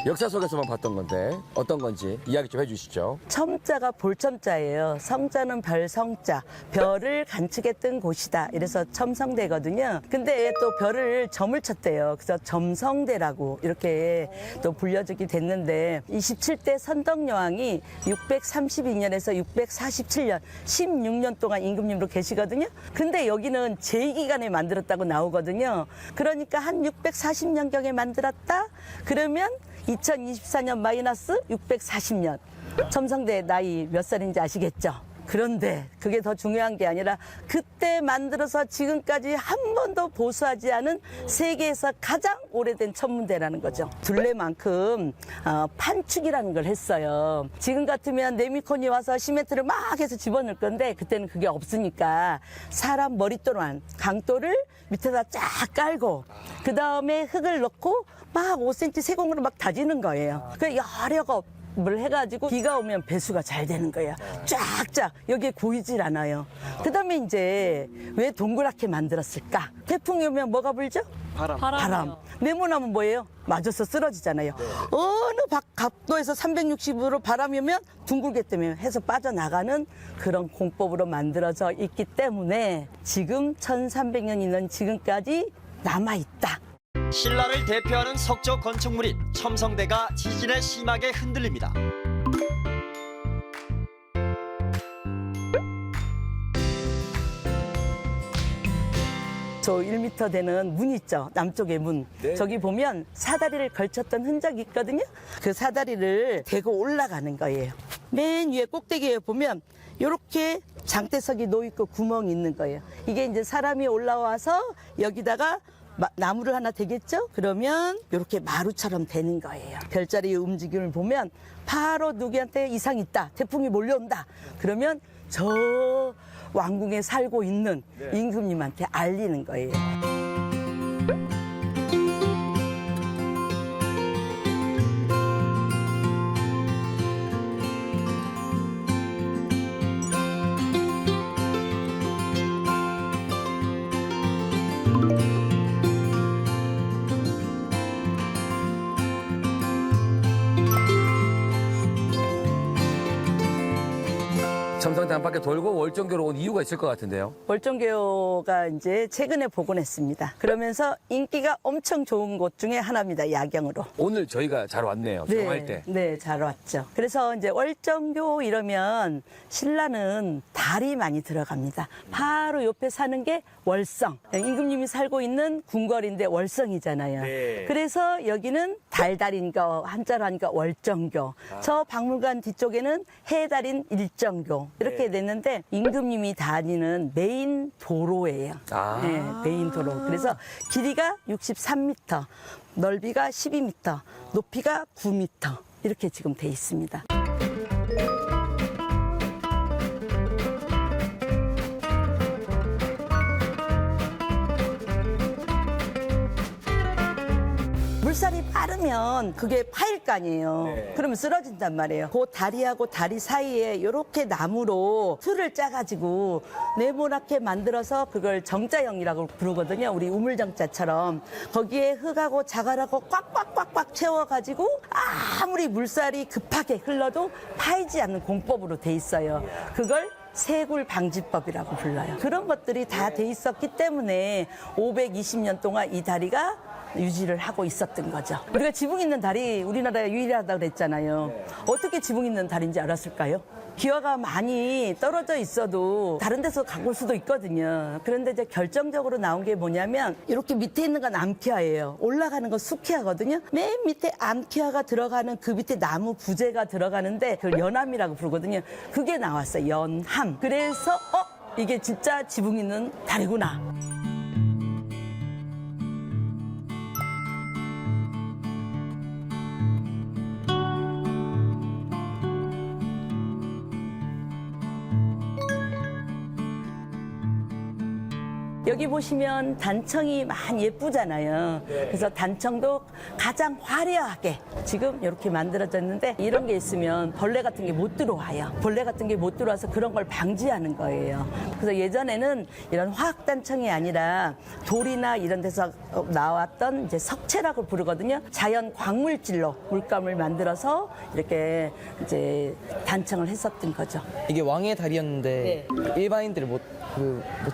역사 속에서만 봤던 건데 어떤 건지 이야기 좀 해주시죠. 첨자가 볼첨자예요. 성자는 별성자, 별을 관측했던 곳이다. 이래서 첨성대거든요. 근데 또 별을 점을 쳤대요. 그래서 점성대라고 이렇게 또 불려지게 됐는데 27대 선덕여왕이 632년에서 647년 16년 동안 임금님으로 계시거든요. 근데 여기는 제2기간에 만들었다고 나오거든요. 그러니까 한 640년경에 만들었다? 그러면 2024년 마이너스 640년. 첨성대 나이 몇 살인지 아시겠죠? 그런데 그게 더 중요한 게 아니라 그때 만들어서 지금까지 한 번도 보수하지 않은 세계에서 가장 오래된 천문대라는 거죠. 둘레만큼 판축이라는 걸 했어요. 지금 같으면 네미콘이 와서 시멘트를 막 해서 집어넣을 건데 그때는 그게 없으니까 사람 머릿돌만 강돌을 밑에다 쫙 깔고 그 다음에 흙을 넣고 막 5cm 세공으로 막 다지는 거예요. 그 여러 물 해가지고 비가 오면 배수가 잘 되는 거예요. 쫙쫙 여기에 고이질 않아요. 그 다음에 이제 왜 동그랗게 만들었을까? 태풍이 오면 뭐가 불죠? 바람. 네모나면 뭐예요? 맞아서 쓰러지잖아요. 어느 각도에서 360으로 바람이 오면 둥글게 때문에 해서 빠져나가는 그런 공법으로 만들어져 있기 때문에 지금 1300년 있는 지금까지 남아있다. 신라를 대표하는 석조 건축물인 첨성대가 지진에 심하게 흔들립니다. 저 1m 되는 문 있죠. 남쪽의 문. 네. 저기 보면 사다리를 걸쳤던 흔적이 있거든요. 그 사다리를 대고 올라가는 거예요. 맨 위에 꼭대기에 보면 이렇게 장대석이 놓여있고 구멍이 있는 거예요. 이게 이제 사람이 올라와서 여기다가 나무를 하나 대겠죠? 그러면 이렇게 마루처럼 되는 거예요. 별자리의 움직임을 보면 바로 누구한테 이상이 있다. 태풍이 몰려온다. 그러면 저 왕궁에 살고 있는 임금님한테 알리는 거예요. 첨성대 한 바퀴 돌고 월정교로 온 이유가 있을 것 같은데요. 월정교가 이제 최근에 복원했습니다. 그러면서 인기가 엄청 좋은 곳 중에 하나입니다. 야경으로. 오늘 저희가 잘 왔네요. 촬영할 때. 네, 잘 왔죠. 그래서 이제 월정교 이러면 신라는 달이 많이 들어갑니다. 바로 옆에 사는 게 월성. 임금님이 살고 있는 궁궐인데 월성이잖아요. 네. 그래서 여기는 달달인 거 한자로 하니까 월정교. 저 박물관 뒤쪽에는 해달인 일정교. 이렇게 됐는데 임금님이 다니는 메인 도로예요. 네, 메인 도로. 그래서 길이가 63m, 넓이가 12m, 높이가 9m. 이렇게 지금 돼 있습니다. 물살이 빠르면 그게 파일 거 아니에요. 그러면 쓰러진단 말이에요. 그 다리하고 다리 사이에 이렇게 나무로 틀을 짜가지고 네모나게 만들어서 그걸 정자형이라고 부르거든요. 우리 우물정자처럼. 거기에 흙하고 자갈하고 꽉꽉꽉꽉 채워가지고 아무리 물살이 급하게 흘러도 파이지 않는 공법으로 돼 있어요. 그걸 세굴 방지법이라고 불러요. 그런 것들이 다 돼 있었기 때문에 520년 동안 이 다리가 유지를 하고 있었던 거죠. 우리가 지붕 있는 다리 우리나라에 유일하다고 그랬잖아요. 어떻게 지붕 있는 다리인지 알았을까요? 기와가 많이 떨어져 있어도 다른 데서 가볼 수도 있거든요. 그런데 이제 결정적으로 나온 게 뭐냐면 이렇게 밑에 있는 건 암키와예요. 올라가는 건 수키와거든요. 맨 밑에 암키와가 들어가는 그 밑에 나무 부재가 들어가는데 그걸 연함이라고 부르거든요. 그게 나왔어요. 연함. 그래서 이게 진짜 지붕 있는 다리구나. 여기 보시면 단청이 많이 예쁘잖아요. 그래서 단청도 가장 화려하게 지금 이렇게 만들어졌는데 이런 게 있으면 벌레 같은 게 못 들어와요. 벌레 같은 게 못 들어와서 그런 걸 방지하는 거예요. 그래서 예전에는 이런 화학 단청이 아니라 돌이나 이런 데서 나왔던 이제 석체라고 부르거든요. 자연 광물질로 물감을 만들어서 이렇게 이제 단청을 했었던 거죠. 이게 왕의 다리였는데 일반인들이 못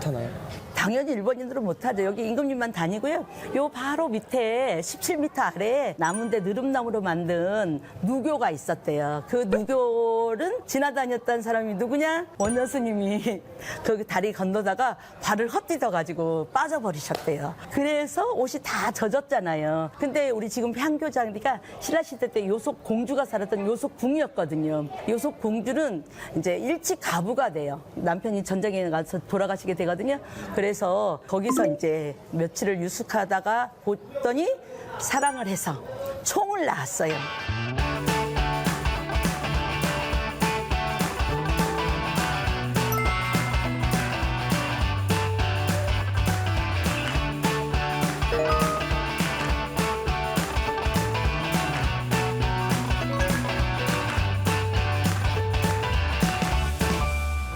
하나요? 당연히 일본인들은 못하죠. 여기 임금님만 다니고요. 요 바로 밑에 17m 아래에 나무인데 느릅나무로 만든 누교가 있었대요. 그 누교는 지나다녔던 사람이 누구냐? 원효스님이 그 다리 건너다가 발을 헛디뎌가지고 빠져버리셨대요. 그래서 옷이 다 젖었잖아요. 근데 우리 지금 향교장리가 신라시대 때 요속 공주가 살았던 요속궁이었거든요. 요속 공주는 이제 일찍 가부가 돼요. 남편이 전쟁에 가서 돌아가시게 되거든요. 그래서 거기서 이제 며칠을 유숙하다가 보더니 사랑을 해서 총을 낳았어요.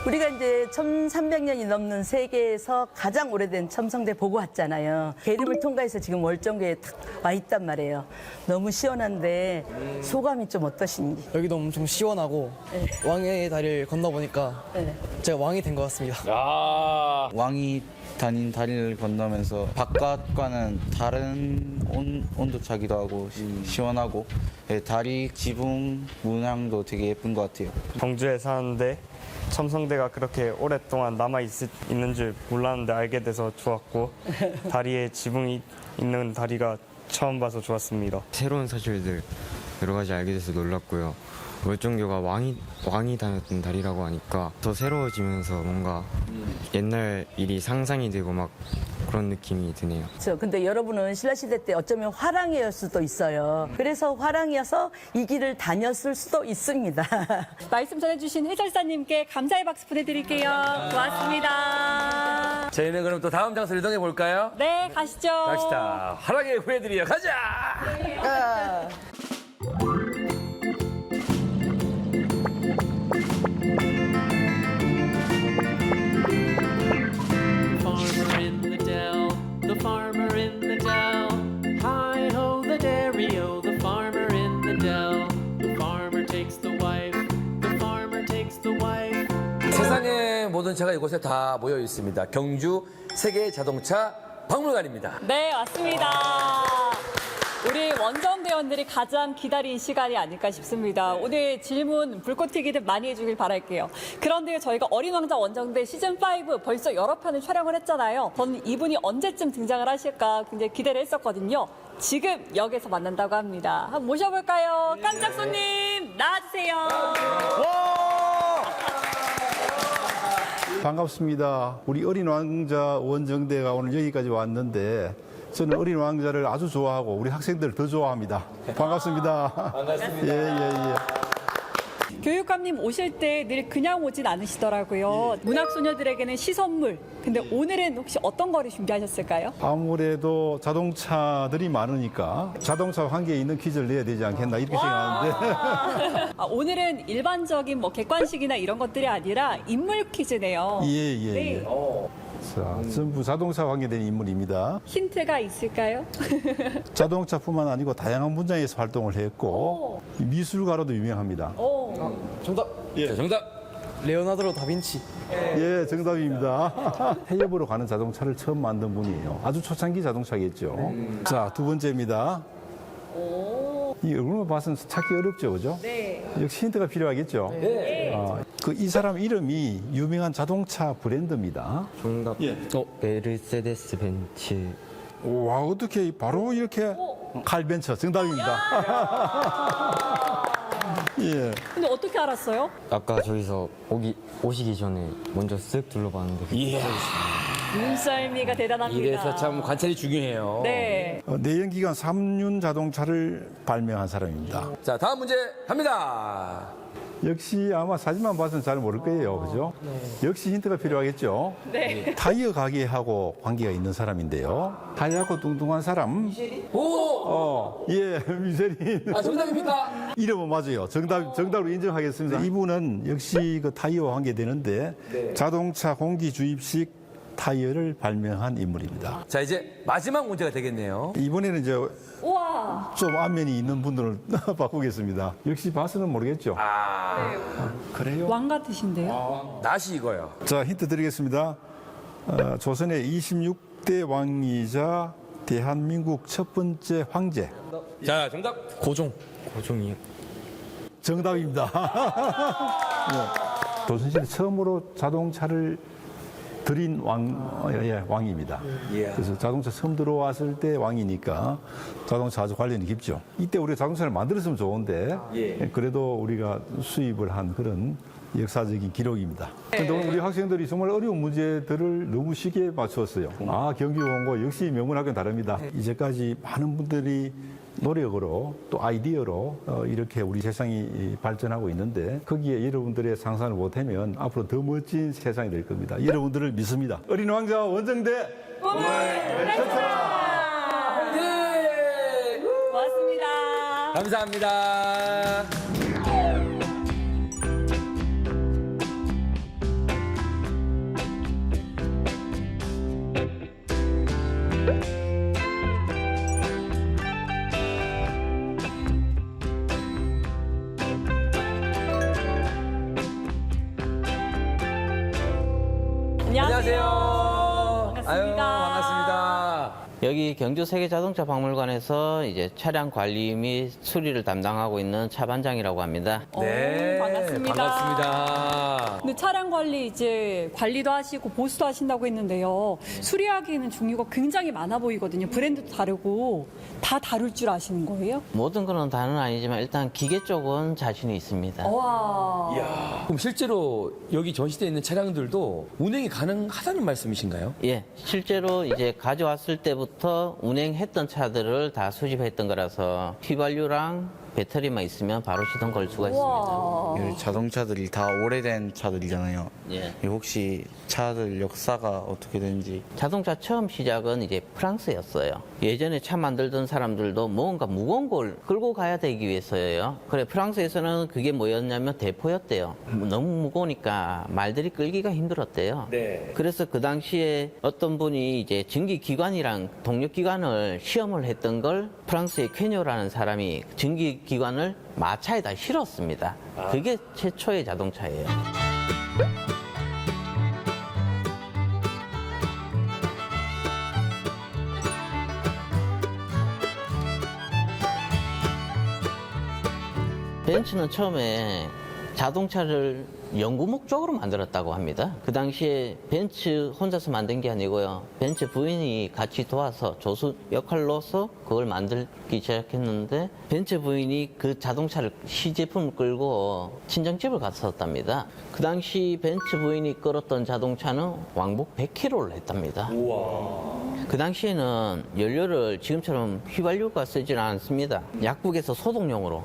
우리가 이제 1300년이 넘는 세계에서 가장 오래된 첨성대 보고 왔잖아요. 계림을 통과해서 지금 월정교에 탁 와 있단 말이에요. 너무 시원한데 소감이 좀 어떠신지? 여기도 엄청 시원하고 왕의 다리를 건너보니까 제가 왕이 된 것 같습니다. 왕이 다닌 다리를 건너면서 바깥과는 다른 온도차기도 하고 시원하고 다리 지붕 문양도 되게 예쁜 것 같아요. 경주에 사는데 첨성대가 그렇게 오랫동안 있는 줄 몰랐는데 알게 돼서 좋았고 다리에 지붕이 있는 다리가 처음 봐서 좋았습니다. 새로운 사실들 여러 가지 알게 돼서 놀랐고요. 월정교가 왕이 다녔던 다리라고 하니까 더 새로워지면서 뭔가 옛날 일이 상상이 되고 막 그런 느낌이 드네요. 그렇죠. 근데 여러분은 신라시대 때 어쩌면 화랑이었을 수도 있어요. 그래서 화랑이어서 이 길을 다녔을 수도 있습니다. 말씀 전해주신 해설사님께 감사의 박수 보내드릴게요. 고맙습니다. 저희는 그럼 또 다음 장소로 이동해 볼까요? 네, 가시죠. 갑시다. 화랑의 후예들이여 가자! Farmer in the dell, the farmer in the dell. Hi-ho, the dairy-o, the farmer in the dell. The farmer takes the wife, the farmer takes the wife. 모든 차가 이곳에 다 모여 있습니다. 경주 세계 자동차 박물관입니다. 네, 맞습니다. 우리 원정대원들이 가장 기다린 시간이 아닐까 싶습니다. 오늘 질문 불꽃 튀기듯 많이 해주길 바랄게요. 그런데 저희가 어린 왕자 원정대 시즌5 벌써 여러 편을 촬영을 했잖아요. 저는 이분이 언제쯤 등장을 하실까 굉장히 기대를 했었거든요. 지금 역에서 만난다고 합니다. 한번 모셔볼까요? 깜짝 손님 나와주세요. 반갑습니다. 우리 어린 왕자 원정대가 오늘 여기까지 왔는데 저는 어린 왕자를 아주 좋아하고 우리 학생들을 더 좋아합니다. 반갑습니다. 반갑습니다. 예. 교육감님 오실 때 늘 그냥 오진 않으시더라고요. 문학소녀들에게는 시선물. 근데 오늘은 혹시 어떤 거를 준비하셨을까요? 아무래도 자동차들이 많으니까 자동차와 관계에 있는 퀴즈를 내야 되지 않겠나 이렇게 생각하는데 오늘은 일반적인 뭐 객관식이나 이런 것들이 아니라 인물 퀴즈네요. 예. 네. 자, 전부 자동차와 관계된 인물입니다. 힌트가 있을까요? 자동차뿐만 아니고 다양한 분야에서 활동을 했고 미술가로도 유명합니다. 정답. 예. 정답. 레오나르도 다빈치. 예, 정답입니다. 해협으로 가는 자동차를 처음 만든 분이에요. 아주 초창기 자동차겠죠. 자, 두 번째입니다. 이 얼굴만 봐서는 찾기 어렵죠, 그죠? 네. 역시 힌트가 필요하겠죠? 네. 이 사람 이름이 유명한 자동차 브랜드입니다. 정답. 메르세데스 벤츠. 와, 어떻게 바로 이렇게 칼벤처 정답입니다. 예. 근데 어떻게 알았어요? 아까 저기서 오시기 전에 먼저 쓱 둘러봤는데. 이야. 눈썰미가 대단합니다. 이래서 참 관찰이 중요해요. 네. 내연기관 3륜 자동차를 발명한 사람입니다. 자, 다음 문제 갑니다. 역시 아마 사진만 봐서는 잘 모를 거예요. 그죠? 역시 힌트가 필요하겠죠? 네. 타이어 가게하고 관계가 있는 사람인데요. 하얗고 뚱뚱한 사람. 오! 예, 미쉐린. 아, 정답입니까? 이름은 맞아요. 정답으로 인정하겠습니다. 이분은 역시 그 타이어와 관계되는데 자동차 공기 주입식 타이어를 발명한 인물입니다. 자, 이제 마지막 문제가 되겠네요. 이번에는 이제 우와. 좀 안면이 있는 분들을 바꾸겠습니다. 역시 봐서는 모르겠죠. 그래요? 왕 같으신데요? 낫이 이거요. 자, 힌트 드리겠습니다. 조선의 26대 왕이자 대한민국 첫 번째 황제. 자, 정답. 고종이요. 정답입니다. 조선시대 처음으로 자동차를 들인 왕입니다. 그래서 자동차 처음 들어왔을 때 왕이니까 자동차 아주 관련이 깊죠. 이때 우리가 자동차를 만들었으면 좋은데 그래도 우리가 수입을 한 그런 역사적인 기록입니다. 그런데 오늘 우리 학생들이 정말 어려운 문제들을 너무 쉽게 맞추었어요. 경기원고 역시 명문학교는 다릅니다. 이제까지 많은 분들이 노력으로 또 아이디어로 이렇게 우리 세상이 발전하고 있는데 거기에 여러분들의 상상을 못하면 앞으로 더 멋진 세상이 될 겁니다. 여러분들을 믿습니다. 어린 왕자 원정대 꿈을 펼쳐라! 네. 고맙습니다. 감사합니다. 안녕하세요. 반갑습니다. 아유, 반갑습니다. 여기 경주 세계자동차박물관에서 이제 차량 관리 및 수리를 담당하고 있는 차반장이라고 합니다. 네, 반갑습니다. 반갑습니다. 근데 차량 관리 이제 관리도 하시고 보수도 하신다고 했는데요. 수리하기에는 종류가 굉장히 많아 보이거든요. 브랜드도 다르고 다 다룰 줄 아시는 거예요? 모든 거는 다는 아니지만 일단 기계 쪽은 자신이 있습니다. 와. 이야, 그럼 실제로 여기 전시되어 있는 차량들도 운행이 가능하다는 말씀이신가요? 예, 실제로 이제 가져왔을 때부터 운행했던 차들을 다 수집했던 거라서 휘발유랑 배터리만 있으면 바로 시동 걸 수가 있습니다. 이 자동차들이 다 오래된 차들이잖아요. 예. 혹시 차들 역사가 어떻게 되는지. 자동차 처음 시작은 이제 프랑스였어요. 예전에 차 만들던 사람들도 뭔가 무거운 걸 끌고 가야 되기 위해서예요. 그래 프랑스에서는 그게 뭐였냐면 대포였대요. 너무 무거우니까 말들이 끌기가 힘들었대요. 네. 그래서 그 당시에 어떤 분이 이제 전기기관이랑 동력기관을 시험을 했던 걸 프랑스의 쾌뇨라는 사람이 전기기관을 마차에다 실었습니다. 그게 최초의 자동차예요. 벤츠는 처음에 자동차를 연구 목적으로 만들었다고 합니다. 그 당시에 벤츠 혼자서 만든 게 아니고요. 벤츠 부인이 같이 도와서 조수 역할로서 그걸 만들기 시작했는데 벤츠 부인이 그 자동차를 시제품을 끌고 친정집을 갔었답니다. 그 당시 벤츠 부인이 끌었던 자동차는 왕복 100km를 했답니다. 그 당시에는 연료를 지금처럼 휘발유가 쓰질 않습니다. 약국에서 소독용으로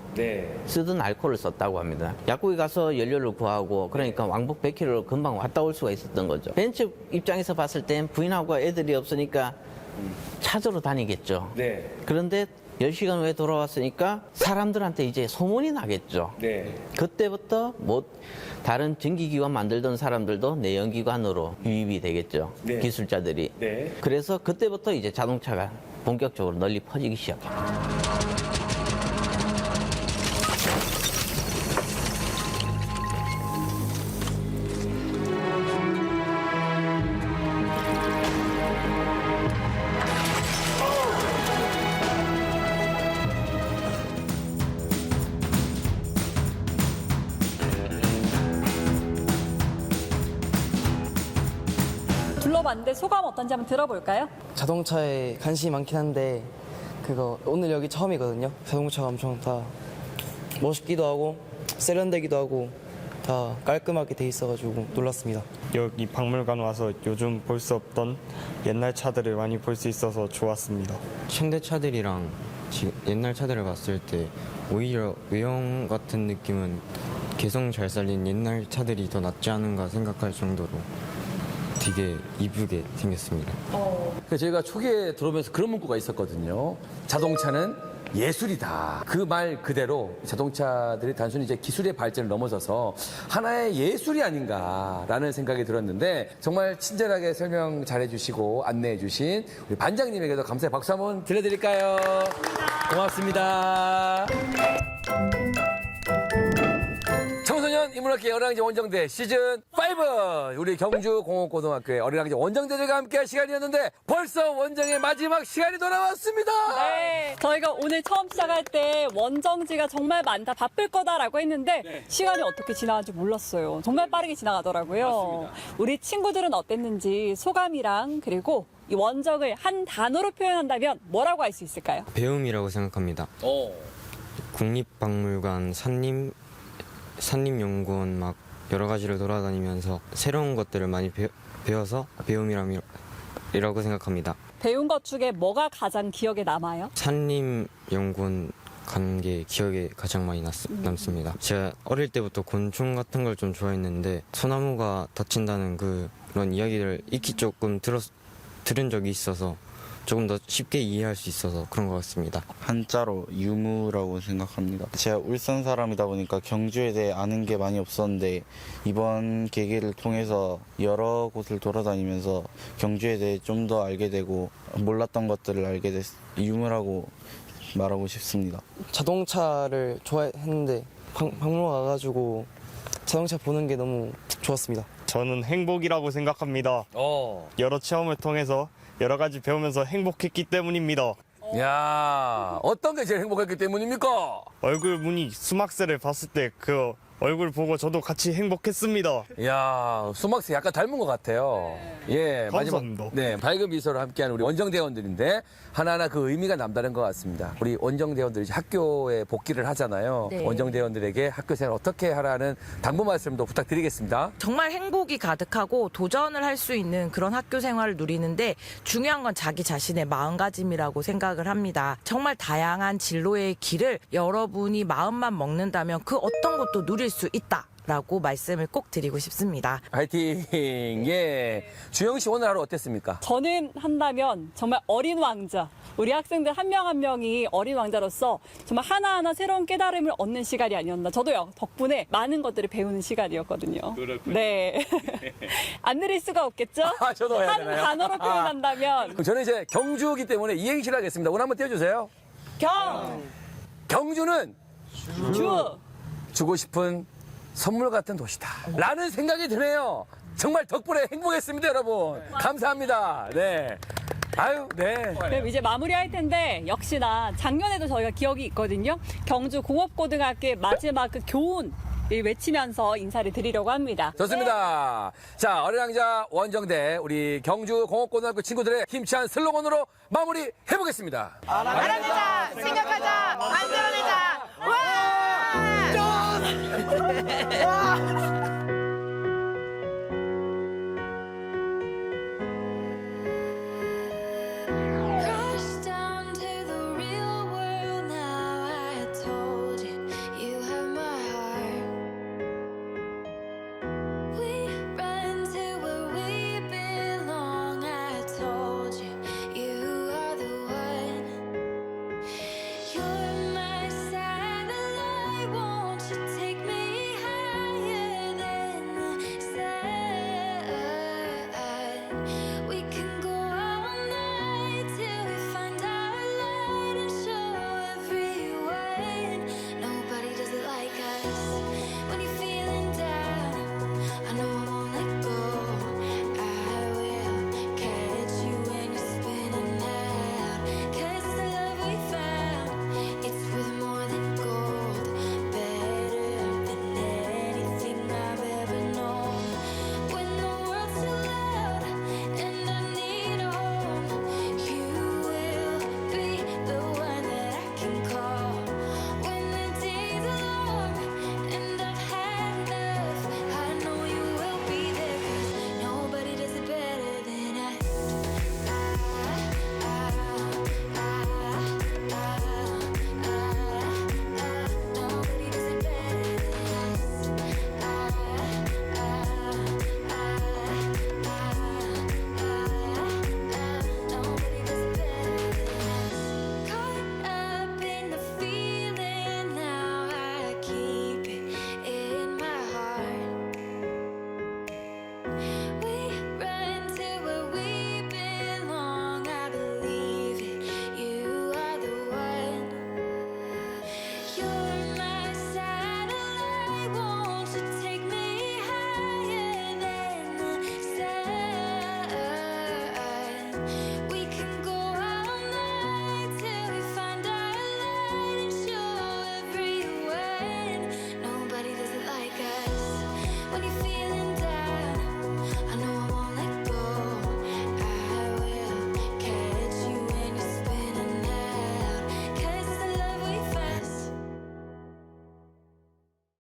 쓰던 알코올을 썼다고 합니다. 약국에 가서 연료를 구하고 그러니까 왕복 100km를 금방 왔다 올 수가 있었던 거죠. 벤츠 입장에서 봤을 땐 부인하고 애들이 없으니까 찾으러 다니겠죠. 그런데 10시간 후에 돌아왔으니까 사람들한테 이제 소문이 나겠죠. 그때부터 뭐 다른 전기기관 만들던 사람들도 내연기관으로 유입이 되겠죠. 기술자들이. 그래서 그때부터 이제 자동차가 본격적으로 널리 퍼지기 시작합니다. 둘러봤는데 소감 어떤지 한번 들어볼까요? 자동차에 관심이 많긴 한데 그거 오늘 여기 처음이거든요. 자동차가 엄청 다 멋있기도 하고 세련되기도 하고 다 깔끔하게 돼 있어가지고 놀랐습니다. 여기 박물관 와서 요즘 볼 수 없던 옛날 차들을 많이 볼 수 있어서 좋았습니다. 현대차들이랑 옛날 차들을 봤을 때 오히려 외형 같은 느낌은 개성 잘 살린 옛날 차들이 더 낫지 않은가 생각할 정도로 되게 이쁘게 생겼습니다. 저희가 초기에 들어오면서 그런 문구가 있었거든요. 자동차는 예술이다. 그 말 그대로 자동차들이 단순히 이제 기술의 발전을 넘어서서 하나의 예술이 아닌가라는 생각이 들었는데 정말 친절하게 설명 잘해주시고 안내해주신 우리 반장님에게도 감사의 박수 한번 들려드릴까요? 고맙습니다. 청소년 인문학계 어린왕제 원정대 시즌 5 우리 경주 공업고등학교의 어린왕제 원정대들과 함께할 시간이었는데 벌써 원정의 마지막 시간이 돌아왔습니다. 네, 저희가 오늘 처음 시작할 때 원정지가 정말 많다, 바쁠 거다라고 했는데 시간이 어떻게 지나간지 몰랐어요. 정말 빠르게 지나가더라고요. 맞습니다. 우리 친구들은 어땠는지 소감이랑 그리고 이 원정을 한 단어로 표현한다면 뭐라고 할 수 있을까요? 배움이라고 생각합니다. 국립박물관, 산림연구원 막 여러 가지를 돌아다니면서 새로운 것들을 많이 배워서 배움이라고 생각합니다. 배운 것 중에 뭐가 가장 기억에 남아요? 산림연구원 간 게 기억에 가장 많이 남습니다. 제가 어릴 때부터 곤충 같은 걸 좀 좋아했는데 소나무가 다친다는 그런 이야기를 익히 조금 들은 적이 있어서 조금 더 쉽게 이해할 수 있어서 그런 것 같습니다. 한자로 유무라고 생각합니다. 제가 울산 사람이다 보니까 경주에 대해 아는 게 많이 없었는데 이번 계기를 통해서 여러 곳을 돌아다니면서 경주에 대해 좀 더 알게 되고 몰랐던 것들을 알게 돼서 유무라고 말하고 싶습니다. 자동차를 좋아했는데 박물관 가가지고 자동차 보는 게 너무 좋았습니다. 저는 행복이라고 생각합니다. 여러 체험을 통해서 여러 가지 배우면서 행복했기 때문입니다. 야, 어떤 게 제일 행복했기 때문입니까? 얼굴 무늬 수막새를 봤을 때 그 얼굴 보고 저도 같이 행복했습니다. 야, 수막새 약간 닮은 것 같아요. 예, 감사합니다. 마지막 네, 밝은 미소로 함께하는 우리 원정대원들인데 하나하나 그 의미가 남다른 것 같습니다. 우리 원정대원들이 이제 학교에 복귀를 하잖아요. 네. 원정대원들에게 학교 생활 어떻게 하라는 당부 말씀도 부탁드리겠습니다. 정말 행복이 가득하고 도전을 할 수 있는 그런 학교 생활을 누리는데 중요한 건 자기 자신의 마음가짐이라고 생각을 합니다. 정말 다양한 진로의 길을 여러분이 마음만 먹는다면 그 어떤 것도 누릴 수 있다. 라고 말씀을 꼭 드리고 싶습니다. 화이팅! 예. 주영 씨 오늘 하루 어땠습니까? 저는 한다면 정말 어린 왕자. 우리 학생들 한 명 한 명이 어린 왕자로서 정말 하나하나 새로운 깨달음을 얻는 시간이 아니었나. 저도요, 덕분에 많은 것들을 배우는 시간이었거든요. 그렇군요. 네. 안 느릴 수가 없겠죠? 저도 해야 한 되나요? 단어로 표현한다면. 그럼 저는 이제 경주이기 때문에 이행시를 하겠습니다. 오늘 한번 띄워주세요. 경주는 주고 싶은 선물 같은 도시다. 라는 생각이 드네요. 정말 덕분에 행복했습니다, 여러분. 감사합니다. 네. 아유, 네. 그럼 이제 마무리할 텐데 역시나 작년에도 저희가 기억이 있거든요. 경주 공업고등학교의 마지막 그 교훈 외치면서 인사를 드리려고 합니다. 좋습니다. 자, 어린왕자 원정대 우리 경주 공업고등학교 친구들의 힘찬 슬로건으로 마무리 해보겠습니다. 알아내자, 생각하자, 만들어내자. 와!